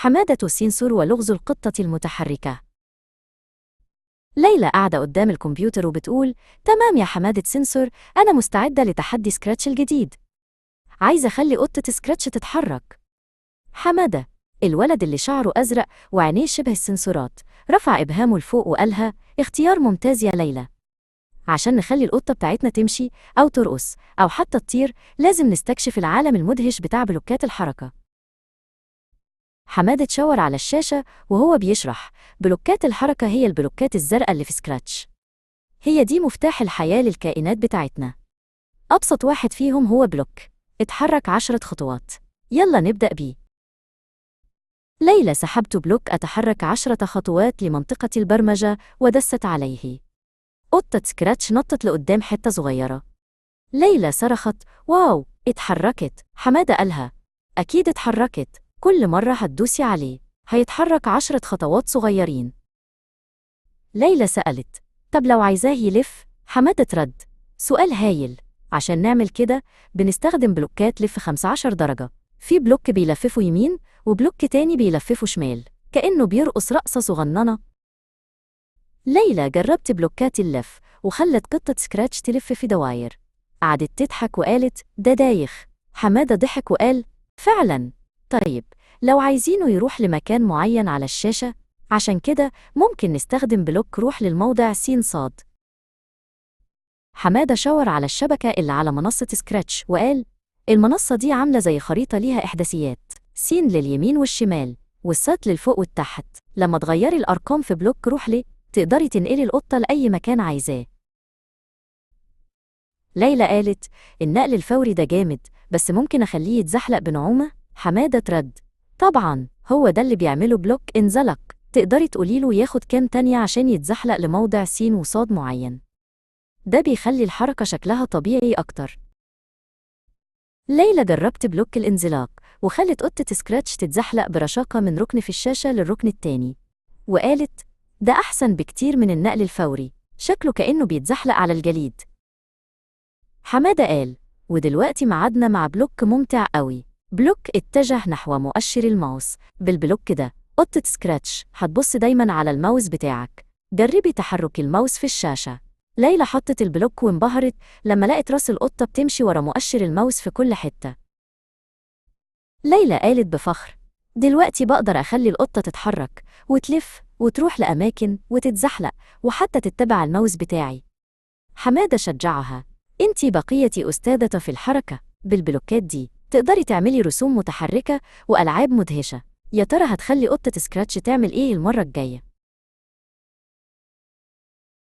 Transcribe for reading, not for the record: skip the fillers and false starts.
حمادة سينسور ولغز القطة المتحركة. ليلى قاعدة قدام الكمبيوتر وبتقول: تمام يا حمادة سينسور، أنا مستعدة لتحدي سكراتش الجديد. عايزة أخلي قطة سكراتش تتحرك. حمادة، الولد اللي شعره أزرق وعينيه شبه السنسورات، رفع إبهامه لفوق وقالها: اختيار ممتاز يا ليلى. عشان نخلي القطة بتاعتنا تمشي أو ترقص أو حتى تطير، لازم نستكشف العالم المدهش بتاع بلوكات الحركة. حمادة شاور على الشاشة وهو بيشرح: بلوكات الحركة هي البلوكات الزرقاء اللي في سكراتش. هي دي مفتاح الحياة للكائنات بتاعتنا. أبسط واحد فيهم هو بلوك اتحرك 10 خطوات. يلا نبدأ بيه. ليلى سحبت بلوك أتحرك 10 خطوات لمنطقة البرمجة ودست عليه. قطة سكراتش نطت لقدام حتة صغيرة. ليلى صرخت: واو، اتحركت. حمادة قالها: أكيد اتحركت، كل مرة هتدوسي عليه هيتحرك 10 خطوات صغيرين. ليلى سألت: طب لو عايزاه يلف؟ حمادة رد: سؤال هايل. عشان نعمل كده بنستخدم بلوكات لف 15 درجة. في بلوك بيلففه يمين وبلوك تاني بيلففه شمال، كأنه بيرقص رقصة صغننة. ليلى جربت بلوكات اللف وخلت قطة سكراتش تلف في دواير. قعدت تضحك وقالت: ده دايخ. حمادة ضحك وقال: فعلا. طيب، لو عايزينه يروح لمكان معين على الشاشة، عشان كده ممكن نستخدم بلوك روح للموضع س ص. حمادة شاور على الشبكة اللي على منصة سكراتش وقال: المنصة دي عاملة زي خريطة ليها إحداثيات، س لليمين والشمال والسات للفوق والتحت. لما تغيري الأرقام في بلوك روح لي، تقدري تنقلي القطة لأي مكان عايزاه. ليلى قالت: النقل الفوري ده جامد، بس ممكن أخليه يتزحلق بنعومة؟ حمادة رد: طبعاً، هو ده اللي بيعمله بلوك انزلق. تقدري تقوليله ياخد كام تانية عشان يتزحلق لموضع س وصاد معين. ده بيخلي الحركة شكلها طبيعي أكتر. ليلى جربت بلوك الانزلاق وخلت قطة سكراتش تتزحلق برشاقة من ركن في الشاشة للركن التاني، وقالت: ده أحسن بكتير من النقل الفوري، شكله كأنه بيتزحلق على الجليد. حمادة قال: ودلوقتي معادنا مع بلوك ممتع قوي. بلوك اتجه نحو مؤشر الماوس. بالبلوك ده قطة سكراتش هتبص دايما على الماوس بتاعك. جربي تحرك الماوس في الشاشة. ليلى حطت البلوك وانبهرت لما لقت راس القطة بتمشي ورا مؤشر الماوس في كل حتة. ليلى قالت بفخر: دلوقتي بقدر أخلي القطة تتحرك وتلف وتروح لأماكن وتتزحلق وحتى تتبع الماوس بتاعي. حمادة شجعها: انتي بقيتي أستاذة في الحركة. بالبلوكات دي تقدري تعملي رسوم متحركة وألعاب مدهشة. يا ترى هتخلي قطة سكراتش تعمل إيه المرة الجاية؟